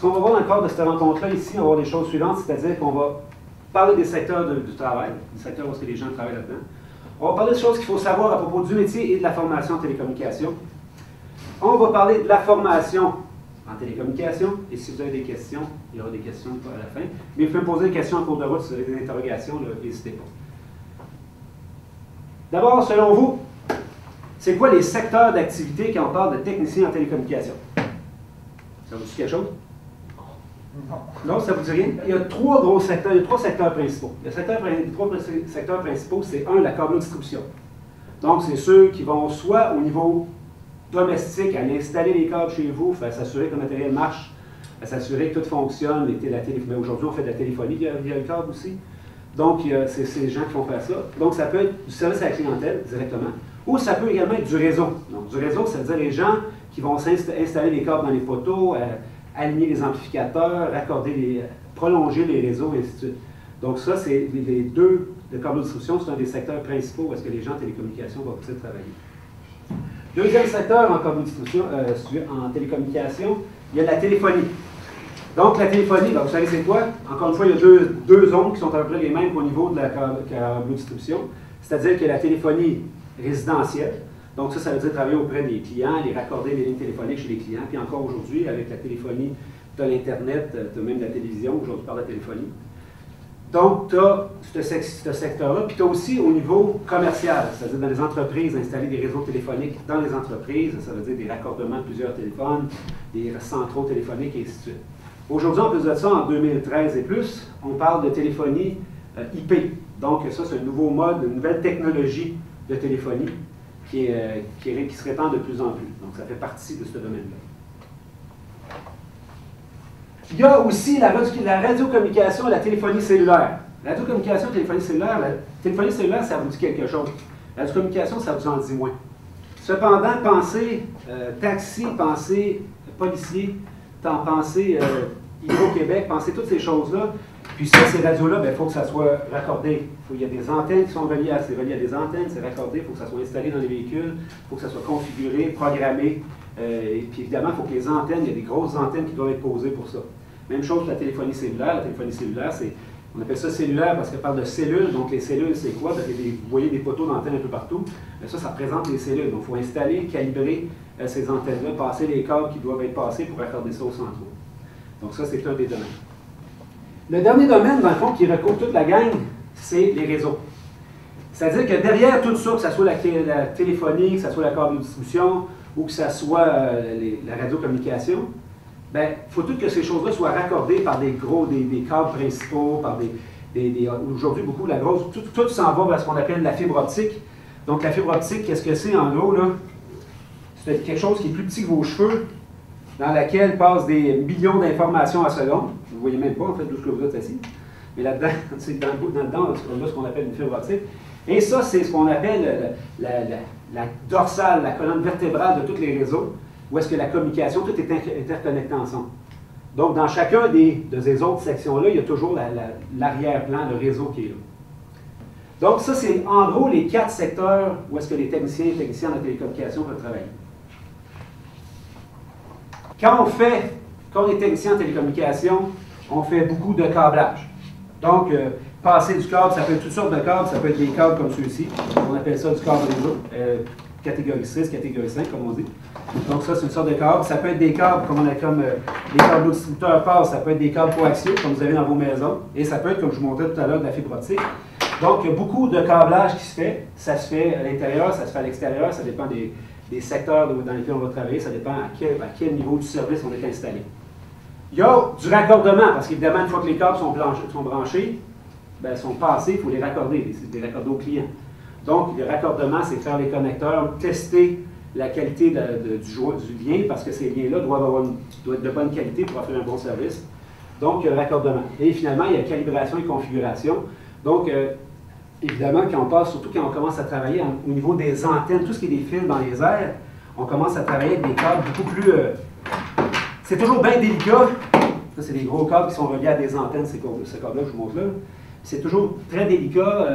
qu'on va voir dans le cadre de cette rencontre-là, ici, on va voir les choses suivantes, c'est-à-dire qu'on va parler des secteurs du travail, des secteurs où les gens travaillent là-dedans. On va parler des choses qu'il faut savoir à propos du métier et de la formation en télécommunication. On va parler de la formation en télécommunication, et si vous avez des questions, il y aura des questions à la fin. Mais vous pouvez me poser des questions en cours de route, si vous avez des interrogations, n'hésitez pas. D'abord, selon vous, c'est quoi les secteurs d'activité quand on parle de technicien en télécommunication? Ça vous dit quelque chose? Non. Non, ça vous dit rien? Il y a trois gros secteurs, il y a trois secteurs principaux. Les trois secteurs principaux, c'est un, la câble-distribution. Donc, c'est ceux qui vont soit au niveau domestique, aller installer les câbles chez vous, s'assurer que le matériel marche, s'assurer que tout fonctionne, mais aujourd'hui, on fait de la téléphonie via le câble aussi. Donc, c'est ces gens qui vont faire ça. Donc, ça peut être du service à la clientèle directement, ou ça peut également être du réseau. Donc, du réseau, ça veut dire les gens qui vont installer les câbles dans les poteaux, aligner les amplificateurs, prolonger les réseaux, et ainsi de suite. Donc, ça, c'est les deux, le câble de distribution, c'est un des secteurs principaux où est-ce que les gens en télécommunication vont pouvoir travailler. Deuxième secteur en câble de distribution, en télécommunication, il y a la téléphonie. Donc, la téléphonie, vous savez c'est quoi? Encore une fois, il y a deux ondes qui sont à peu près les mêmes qu'au niveau de la câble de distribution. C'est-à-dire qu'il y a la téléphonie résidentielle. Donc, ça veut dire travailler auprès des clients, les raccorder les lignes téléphoniques chez les clients. Puis encore aujourd'hui, avec la téléphonie, tu as l'Internet, tu as même la télévision, aujourd'hui tu parles de la téléphonie. Donc, tu as ce secteur-là. Puis tu as aussi au niveau commercial, c'est-à-dire dans les entreprises, installer des réseaux téléphoniques dans les entreprises. Ça veut dire des raccordements de plusieurs téléphones, des centraux téléphoniques, et ainsi de suite. Aujourd'hui, en plus de ça, en 2013 et plus, on parle de téléphonie IP. Donc, ça, c'est un nouveau mode, une nouvelle technologie de téléphonie qui se répand de plus en plus. Donc, ça fait partie de ce domaine-là. Il y a aussi la radiocommunication et la téléphonie cellulaire. La radiocommunication et la téléphonie cellulaire, ça vous dit quelque chose. La radiocommunication, ça vous en dit moins. Cependant, pensez taxi, pensez policier, pensez Hydro-Québec, pensez toutes ces choses-là. Puis ça, ces radios-là, il faut que ça soit raccordé. Il y a des antennes qui sont reliées à des antennes, c'est raccordé, il faut que ça soit installé dans les véhicules, il faut que ça soit configuré, programmé. Et puis évidemment, il faut que les antennes, il y a des grosses antennes qui doivent être posées pour ça. Même chose pour la téléphonie cellulaire. La téléphonie cellulaire, on appelle ça cellulaire parce qu'elle parle de cellules. Donc les cellules, c'est quoi? Vous voyez des poteaux d'antennes un peu partout. Ça représente les cellules. Donc il faut installer, calibrer ces antennes-là, passer les câbles qui doivent être passés pour raccorder ça au centraux. Donc ça, c'est un des domaines. Le dernier domaine, dans le fond, qui recouvre toute la gang, c'est les réseaux. C'est-à-dire que derrière tout ça, que ce soit la téléphonie, que ce soit la câble de distribution, ou que ce soit la radiocommunication, il faut tout que ces choses-là soient raccordées par des câbles principaux, par aujourd'hui, beaucoup, tout s'en va vers ce qu'on appelle la fibre optique. Donc la fibre optique, qu'est-ce que c'est en gros, là? C'est quelque chose qui est plus petit que vos cheveux, dans laquelle passent des millions d'informations à seconde. Vous ne voyez même pas, en fait, d'où que vous êtes assis. Mais là-dedans, c'est là ce qu'on appelle une fibre optique. Et ça, c'est ce qu'on appelle la dorsale, la colonne vertébrale de tous les réseaux, où est-ce que la communication, tout est interconnecté ensemble. Donc, dans chacun de ces autres sections-là, il y a toujours l'arrière-plan, le réseau qui est là. Donc, ça, c'est en gros les 4 secteurs où est-ce que les techniciens et techniciens de la télécommunication peuvent travailler. Quand on est technicien en télécommunication, on fait beaucoup de câblage. Donc, passer du câble, ça peut être toutes sortes de câbles, ça peut être des câbles comme ceux-ci. On appelle ça du câble réseau, catégorie 6, catégorie 5, comme on dit. Donc, ça, c'est une sorte de câble. Ça peut être des câbles comme les câbles distributeurs passent, ça peut être des câbles coaxiaux, comme vous avez dans vos maisons. Et ça peut être, comme je vous montrais tout à l'heure, de la fibre optique. Donc, il y a beaucoup de câblage qui se fait. Ça se fait à l'intérieur, ça se fait à l'extérieur, ça dépend des secteurs dans lesquels on va travailler, ça dépend à quel niveau du service on est installé. Il y a du raccordement, parce qu'évidemment, une fois que les câbles sont branchés, sont passés, il faut les raccorder, les raccorder au client. Donc, le raccordement, c'est faire les connecteurs, tester la qualité du lien, parce que ces liens-là doivent être de bonne qualité pour offrir un bon service. Donc, il y a le raccordement. Et finalement, il y a calibration et configuration. Donc, évidemment, surtout quand on commence à travailler au niveau des antennes, tout ce qui est des fils dans les airs, on commence à travailler avec des câbles beaucoup plus... c'est toujours bien délicat. Ça, c'est des gros câbles qui sont reliés à des antennes, ce câble-là que je vous montre là. C'est toujours très délicat.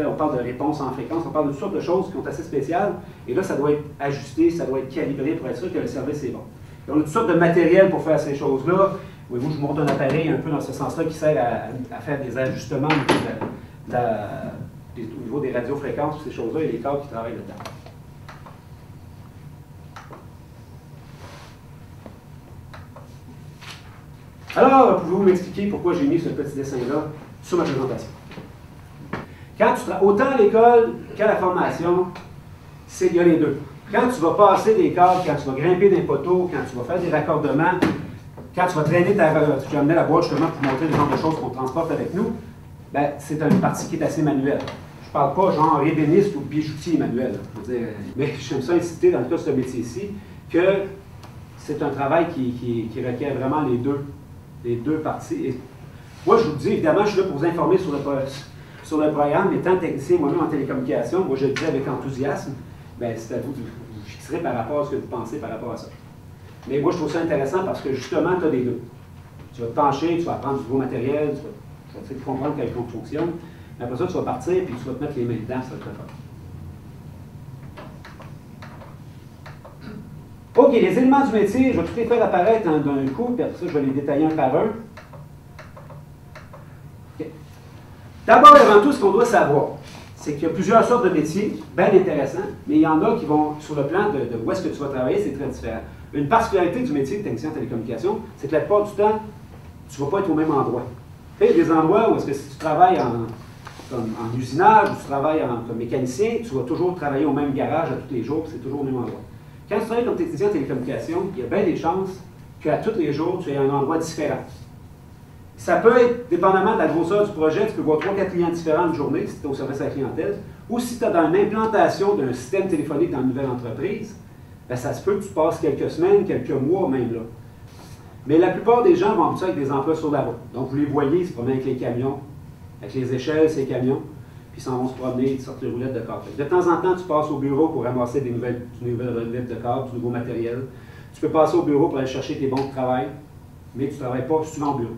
On parle de réponse en fréquence, on parle de toutes sortes de choses qui sont assez spéciales. Et là, ça doit être ajusté, ça doit être calibré pour être sûr que le service est bon. Et on a toutes sortes de matériel pour faire ces choses-là. Voyez-vous, je vous montre un appareil un peu dans ce sens-là qui sert à faire des ajustements au niveau des radiofréquences, ces choses-là, et les câbles qui travaillent là-dedans. Alors, pouvez-vous m'expliquer pourquoi j'ai mis ce petit dessin-là sur ma présentation? Autant à l'école qu'à la formation, il y a les deux. Quand tu vas passer des câbles, quand tu vas grimper des poteaux, quand tu vas faire des raccordements, quand tu vas traîner tu vas amener la boîte justement pour montrer le genre de choses qu'on transporte avec nous, ben, c'est une partie qui est assez manuelle. Je ne parle pas genre ébéniste ou bijoutier manuel. Je veux dire, mais j'aime ça inciter dans le cas de ce métier-ci que c'est un travail qui requiert vraiment les deux parties. Et moi, je vous dis, évidemment, je suis là pour vous informer sur le programme. Étant technicien moi-même en télécommunication, moi je le dis avec enthousiasme, ben, c'est à vous de vous fixer par rapport à ce que vous pensez par rapport à ça. Mais moi, je trouve ça intéressant parce que justement, tu as les deux. Tu vas te pencher, tu vas apprendre du nouveau matériel, tu vas essayer de comprendre comment ça fonctionne. Mais après ça, tu vas partir et tu vas te mettre les mains dedans, ça va être très fort. OK, les éléments du métier, je vais tout les faire apparaître d'un coup, puis après ça, je vais les détailler un par un. Okay. D'abord, avant tout, ce qu'on doit savoir, c'est qu'il y a plusieurs sortes de métiers, bien intéressants, mais il y en a qui vont, sur le plan de où est-ce que tu vas travailler, c'est très différent. Une particularité du métier de technicien en télécommunication, c'est que la plupart du temps, tu ne vas pas être au même endroit. Tu sais, il y a des endroits où est-ce que si tu travailles en usinage, ou tu travailles comme mécanicien, tu vas toujours travailler au même garage à tous les jours, c'est toujours au même endroit. Quand tu travailles comme technicien en télécommunication, il y a bien des chances qu'à tous les jours, tu aies un endroit différent. Ça peut être, dépendamment de la grosseur du projet, tu peux voir 3-4 clients différents une journée si tu es au service à la clientèle, ou si tu es dans l'implantation d'un système téléphonique dans une nouvelle entreprise, bien, ça se peut que tu passes quelques semaines, quelques mois même là. Mais la plupart des gens vont habituer avec des emplois sur la route. Donc, vous les voyez, ils se promènent avec les camions, avec les échelles, ces camions, puis ils s'en vont se promener, ils sortent les roulettes de câbles. De temps en temps, tu passes au bureau pour ramasser des nouvelles roulettes de câbles, du nouveau matériel. Tu peux passer au bureau pour aller chercher tes bons de travail, mais tu ne travailles pas souvent au bureau.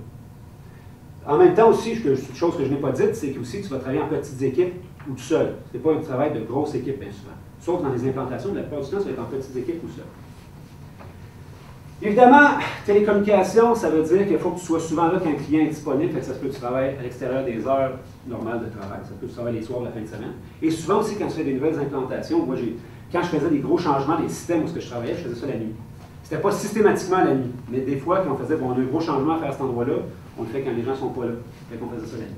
En même temps aussi, une chose que je n'ai pas dite, c'est que aussi tu vas travailler en petites équipes ou tout seul. Ce n'est pas un travail de grosse équipe, bien souvent. Sauf dans les implantations, la plupart du temps, ça va être en petites équipes ou seul. Évidemment, télécommunication, ça veut dire qu'il faut que tu sois souvent là quand un client est disponible, fait que ça se peut que tu travailles à l'extérieur des heures normales de travail. Ça se peut que tu travailles les soirs de la fin de semaine. Et souvent aussi, quand tu fais des nouvelles implantations, moi, quand je faisais des gros changements des systèmes où je travaillais, je faisais ça la nuit. C'était pas systématiquement la nuit, mais des fois, quand on faisait, bon, on a un gros changement à faire à cet endroit-là, on le fait quand les gens ne sont pas là. Fait qu'on faisait ça la nuit.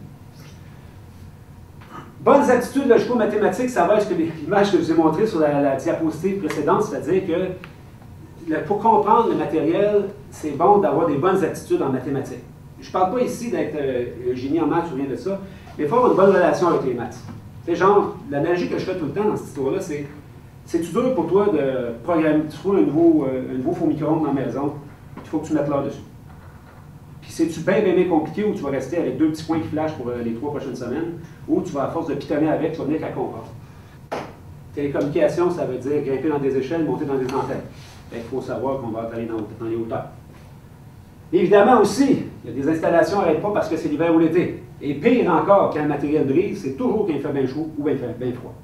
Bonnes attitudes logico-mathématiques, ça va être l'image que je vous ai montrée sur la diapositive précédente, c'est-à-dire que pour comprendre le matériel, c'est bon d'avoir des bonnes attitudes en mathématiques. Je ne parle pas ici d'être génie en maths ou rien de ça, mais il faut avoir une bonne relation avec les maths. C'est genre, l'analogie que je fais tout le temps dans cette histoire-là, c'est-tu dur pour toi de programmer, tu trouves un nouveau four micro-ondes dans la maison, il faut que tu mettes l'heure dessus. Puis c'est-tu bien compliqué ou tu vas rester avec 2 petits points qui flashent pour les 3 prochaines semaines, ou tu vas à force de pitonner avec, tu vas venir qu'à comprendre. Télécommunication, ça veut dire grimper dans des échelles, monter dans des antennes. Il faut savoir qu'on va aller dans les hauteurs. Évidemment aussi, il y a des installations qui n'arrêtent pas parce que c'est l'hiver ou l'été. Et pire encore, quand le matériel brise, c'est toujours quand il fait bien chaud ou bien froid.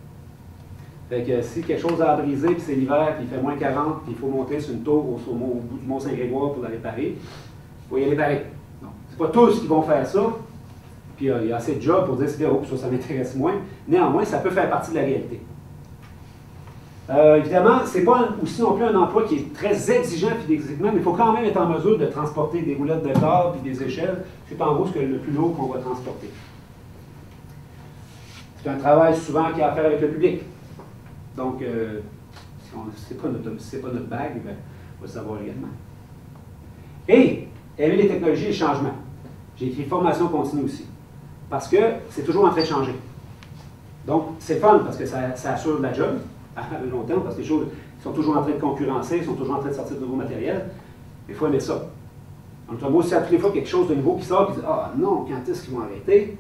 Fait que si quelque chose a à briser, puis c'est l'hiver, puis il fait moins 40, puis il faut monter sur une tour au bout du Mont-Saint-Grégoire pour la réparer, il faut y aller pareil. Ce n'est pas tous qui vont faire ça, puis il y a assez de jobs pour dire que oh, ça m'intéresse moins. Néanmoins, ça peut faire partie de la réalité. Évidemment, ce n'est pas aussi non plus un emploi qui est très exigeant physiquement, mais il faut quand même être en mesure de transporter des roulettes de câbles et des échelles. C'est en gros le plus lourd qu'on va transporter. C'est un travail souvent qui a à faire avec le public. Donc, si ce n'est pas notre bague, ben, on va le savoir également. Et, aimer les technologies et le changement. J'ai écrit formation continue aussi. Parce que c'est toujours en train de changer. Donc, c'est fun parce que ça assure de la job à long terme, parce que les choses sont toujours en train de concurrencer, ils sont toujours en train de sortir de nouveaux matériels. Il faut aimer ça. Donc, moi, si à toutes les fois quelque chose de nouveau qui sort, puis tu dis ah non, quand est-ce qu'ils vont arrêter?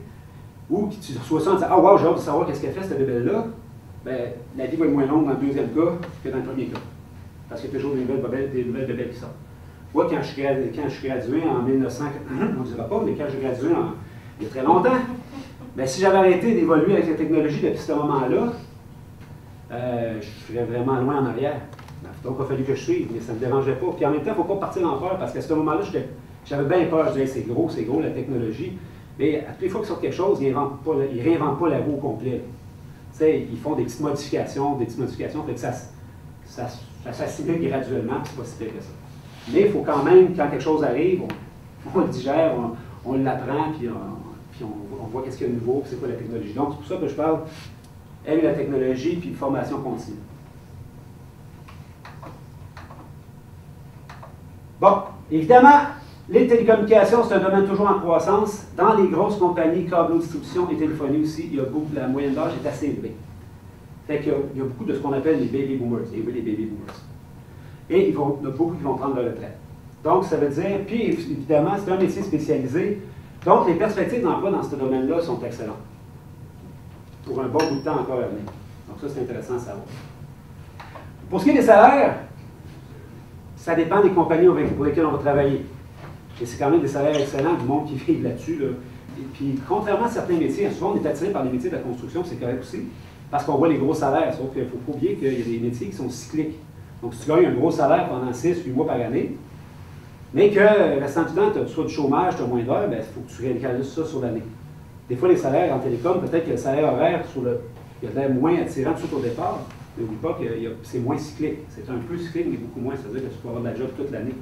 Ou que tu reçois ça en disant ah wow, j'ai hâte de savoir qu'est-ce qu'elle fait, cette bébelle-là. Bien, la vie va être moins longue dans le deuxième cas que dans le premier cas. Parce qu'il y a toujours des nouvelles bébelles qui sortent. Moi, quand je suis gradué en 1900, on ne dira pas, mais quand j'ai gradué il y a très longtemps, bien, si j'avais arrêté d'évoluer avec la technologie depuis ce moment-là, je serais vraiment loin en arrière. Donc, il a fallu que je suive, mais ça ne me dérangeait pas. Puis en même temps, il ne faut pas partir en peur, parce qu'à ce moment-là, J'avais bien peur, je disais, c'est gros la technologie. Mais à toutes les fois qu'ils sortent quelque chose, ils ne réinventent pas la roue au complet. Ils font des petites modifications, fait que ça s'assimile graduellement, c'est pas si pire que ça. Mais il faut quand même, quand quelque chose arrive, on le digère, on l'apprend, puis on voit qu'est-ce qu'il y a de nouveau, puis c'est quoi la technologie. Donc, c'est pour ça que je parle aimer la technologie, puis formation continue. Bon, évidemment, les télécommunications, c'est un domaine toujours en croissance. Dans les grosses compagnies, câbles, distribution et téléphonie aussi, la moyenne d'âge est assez élevée. Fait qu'il y a beaucoup de ce qu'on appelle les baby boomers, les baby boomers. Et il y en a beaucoup qui vont prendre leur retraite. Donc, ça veut dire, puis évidemment, c'est un métier spécialisé. Donc, les perspectives d'emploi dans ce domaine-là sont excellentes. Pour un bon bout de temps encore à venir. Donc, ça, c'est intéressant à savoir. Pour ce qui est des salaires, ça dépend des compagnies pour lesquelles on va travailler. Et c'est quand même des salaires excellents, du monde qui vit là-dessus. Là. Et puis, contrairement à certains métiers, souvent on est attiré par les métiers de la construction, c'est correct aussi, parce qu'on voit les gros salaires. Sauf qu'il ne faut pas oublier qu'il y a des métiers qui sont cycliques. Donc, si tu gagnes un gros salaire pendant 6-8 mois par année, mais que, restant du temps, tu as soit du chômage, tu as moins d'heures, il faut que tu réalises ça sur l'année. Des fois, les salaires en télécom, peut-être que le salaire horaire, il y a l'air moins attirant tout au départ, mais n'oublie pas que c'est moins cyclique. C'est un peu cyclique, mais beaucoup moins. C'est-à-dire que tu peux avoir de la job toute l'année.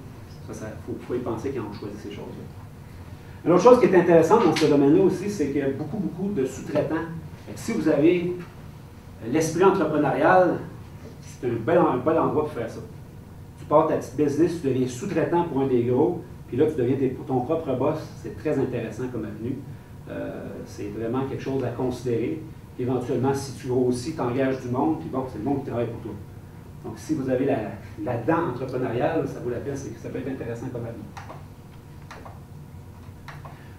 Ça, faut y penser quand on choisit ces choses-là. Une autre chose qui est intéressante dans ce domaine-là aussi, c'est qu'il y a beaucoup de sous-traitants. Si vous avez l'esprit entrepreneurial, c'est un bel endroit pour faire ça. Tu pars ta petite business, tu deviens sous-traitant pour un des gros, puis là, tu deviens ton propre boss. C'est très intéressant comme avenue. C'est vraiment quelque chose à considérer. Éventuellement, si tu grossis, tu engages du monde, puis bon, c'est le monde qui travaille pour toi. Donc, si vous avez la dent entrepreneuriale, ça vaut la peine, ça peut être intéressant comme avenue.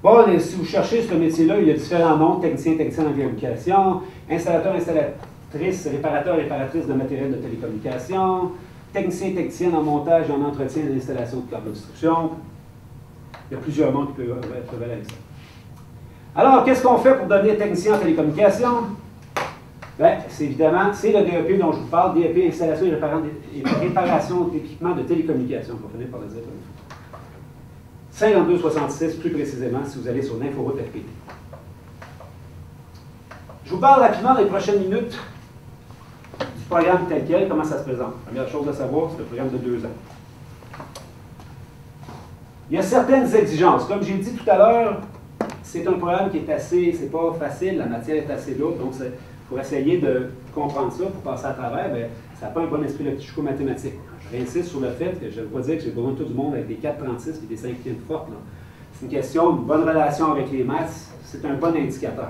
Bon, si vous cherchez ce métier-là, il y a différents noms, technicien en communication, installateur, installatrice, réparateur, réparatrice de matériel de télécommunication, technicienne en montage et en entretien et d'installation de câbles de distribution. Il y a plusieurs noms qui peuvent aller avec ça. Alors, qu'est-ce qu'on fait pour devenir technicien en télécommunication? Bien, c'est évidemment, c'est le DEP dont je vous parle, DEP, installation et réparation d'équipements de télécommunication. On va finir par le dire comme il faut. 5266, plus précisément, si vous allez sur l'Inforoute FPT. Je vous parle rapidement dans les prochaines minutes du programme tel quel, comment ça se présente. Première chose à savoir, c'est le programme de 2 ans. Il y a certaines exigences. Comme j'ai dit tout à l'heure, c'est un programme qui est c'est pas facile, la matière est assez lourde, donc pour essayer de comprendre ça, pour passer à travers, bien, ça n'a pas un bon esprit logico-mathématique. Je réinsiste sur le fait que je ne veux pas dire que j'ai besoin de tout le monde avec des 4,36 et des 5 fortes. C'est une question d'une bonne relation avec les maths, c'est un bon indicateur.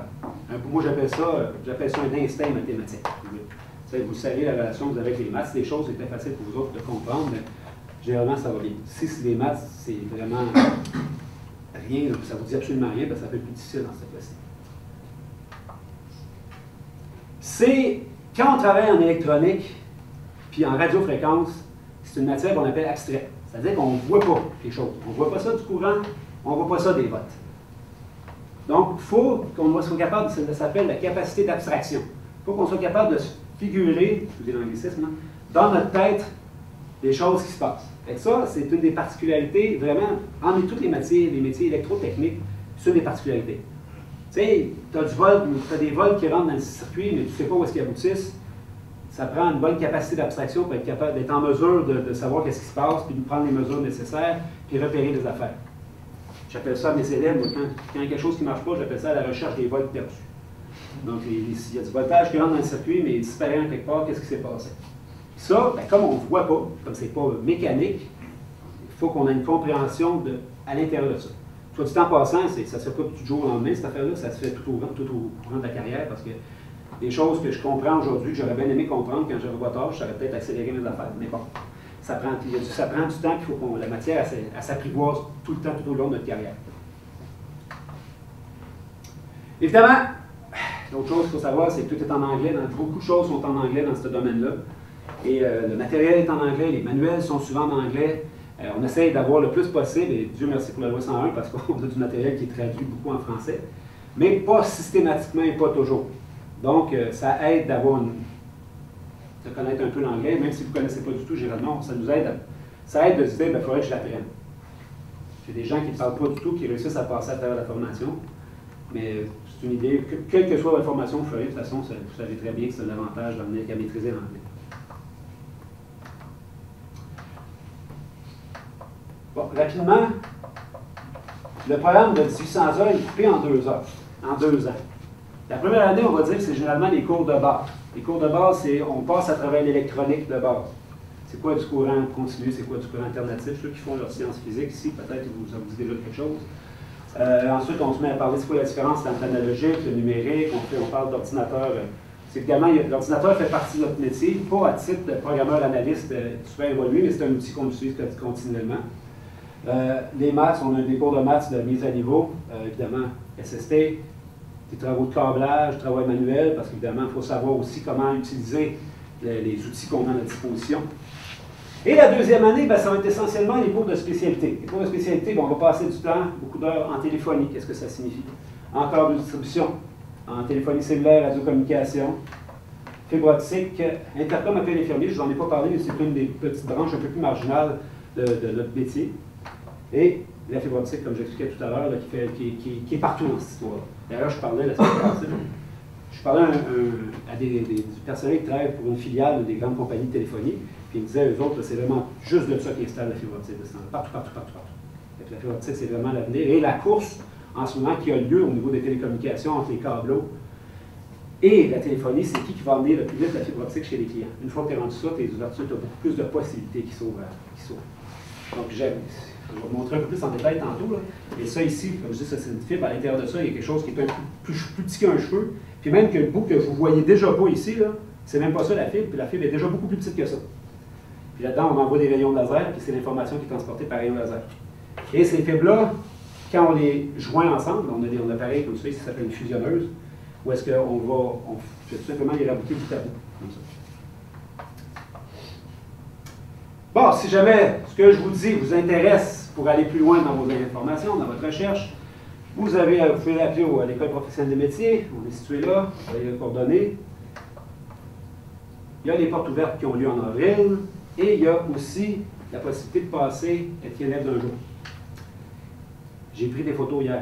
Moi, j'appelle ça un instinct mathématique. Vous savez la relation que vous avez avec les maths, c'est des choses qui étaient faciles pour vous autres de comprendre, mais généralement, ça va bien. Si les maths, c'est vraiment rien, ça ne vous dit absolument rien, ben, ça peut être plus difficile dans cette fois-ci. Quand on travaille en électronique, puis en radiofréquence, c'est une matière qu'on appelle abstraite. C'est-à-dire qu'on ne voit pas les choses. On ne voit pas ça du courant, on ne voit pas ça des votes. Donc, il faut qu'on soit capable, ça s'appelle la capacité d'abstraction. Il faut qu'on soit capable de se figurer, je vous dis l'anglicisme, dans notre tête, des choses qui se passent. Et ça, c'est une des particularités, vraiment, entre toutes les métiers électrotechniques, c'est une des particularités. Tu sais, tu as des vols qui rentrent dans le circuit, mais tu ne sais pas où est-ce qu'ils aboutissent. Ça prend une bonne capacité d'abstraction pour être capable d'être en mesure de savoir qu'est-ce qui se passe, puis de prendre les mesures nécessaires, puis repérer les affaires. J'appelle ça à mes élèves, quand il y a quelque chose qui ne marche pas, j'appelle ça la recherche des volts perdus. Donc, il y a du voltage qui rentre dans le circuit, mais il disparaît en quelque part, qu'est-ce qui s'est passé? Ça, bien, comme on ne voit pas, comme ce n'est pas mécanique, il faut qu'on ait une compréhension à l'intérieur de ça. Soit du temps passant, ça ne se fait pas du jour au lendemain, cette affaire-là, ça se fait tout au courant de la carrière, parce que des choses que je comprends aujourd'hui, que j'aurais bien aimé comprendre quand j'avais votre âge, j'aurais peut-être accéléré mes affaires. Mais bon, ça prend du temps, il faut que la matière s'apprivoise tout le temps, tout au long de notre carrière. Évidemment, l'autre chose qu'il faut savoir, c'est que tout est en anglais. Beaucoup de choses sont en anglais dans ce domaine-là. Et le matériel est en anglais, les manuels sont souvent en anglais. On essaye d'avoir le plus possible, et Dieu merci pour la loi 101, parce qu'on a du matériel qui est traduit beaucoup en français, mais pas systématiquement et pas toujours. Donc, ça aide de connaître un peu l'anglais, même si vous ne connaissez pas du tout, généralement, ça aide de se dire, il faudrait que je l'apprenne. J'ai des gens qui ne parlent pas du tout, qui réussissent à passer à travers la formation. Mais c'est une idée, quelle que soit votre formation que vous ferez, de toute façon, vous savez très bien que c'est un avantage d'en venir qu'à maîtriser l'anglais. Bon, rapidement, le programme de 1800 heures est coupé en 2 heures, en 2 ans. La première année, on va dire que c'est généralement les cours de base. Les cours de base, c'est on passe à travers l'électronique de base. C'est quoi du courant continu, c'est quoi du courant alternatif? Ceux qui font leur sciences physiques ici, peut-être ça vous dit déjà quelque chose. Ensuite, on se met à parler de quoi la différence entre l'analogique, le numérique, on parle d'ordinateur. C'est également, l'ordinateur fait partie de notre métier, pas à titre de programmeur analyste super évolué, mais c'est un outil qu'on utilise continuellement. Les maths, on a des cours de maths de mise à niveau, évidemment, SST, des travaux de câblage, travail manuel, parce qu'évidemment, il faut savoir aussi comment utiliser les outils qu'on a à notre disposition. Et la deuxième année, ben, ça va être essentiellement les cours de spécialité. Les cours de spécialité, ben, on va passer du temps, beaucoup d'heures en téléphonie. Qu'est-ce que ça signifie? En câble de distribution, en téléphonie cellulaire, radiocommunication, fibre optique, intercom appel infirmier, je ne vous en ai pas parlé, mais c'est une des petites branches un peu plus marginales de notre métier. Et la fibre optique, comme j'expliquais tout à l'heure, qui est partout dans cette histoire-là. D'ailleurs, je parlais la semaine passée, je parlais à des personnels qui travaillent pour une filiale des grandes compagnies de téléphonie, puis ils me disaient, eux autres, c'est vraiment juste de ça qu'ils installent la fibre optique. Partout. Donc, la fibre optique, c'est vraiment l'avenir. Et la course, en ce moment, qui a lieu au niveau des télécommunications entre les câbleaux et la téléphonie, c'est qui va emmener le plus vite la fibre optique chez les clients. Une fois que tu es rendu ça, tes ouvertures, tu as beaucoup plus de possibilités qui s'ouvrent. Donc, je vais vous montrer un peu plus en détail tantôt. Là. Et ça ici, comme je dis, ça c'est une fibre. À l'intérieur de ça, il y a quelque chose qui est un peu plus petit qu'un cheveu. Puis même que le bout que vous ne voyez déjà pas ici, c'est même pas ça la fibre. Puis la fibre est déjà beaucoup plus petite que ça. Puis là-dedans, on envoie des rayons laser, puis c'est l'information qui est transportée par rayons laser. Et ces fibres-là, quand on les joint ensemble, on a un appareil comme ça, ici, ça s'appelle une fusionneuse, où est-ce qu'on fait tout simplement les rabouter bout à bout, comme ça. Bon, si jamais ce que je vous dis vous intéresse pour aller plus loin dans vos informations, dans votre recherche, vous pouvez appeler à l'École professionnelle des métiers, on est situé là, vous avez les coordonnées. Il y a les portes ouvertes qui ont lieu en avril, et il y a aussi la possibilité de passer être élève d'un jour. J'ai pris des photos hier.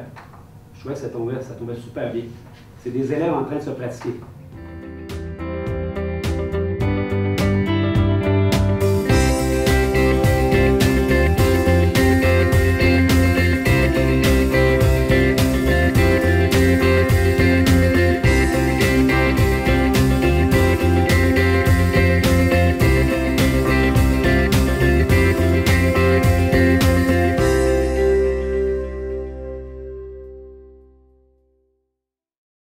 Je trouvais que ça tombait super bien. C'est des élèves en train de se pratiquer.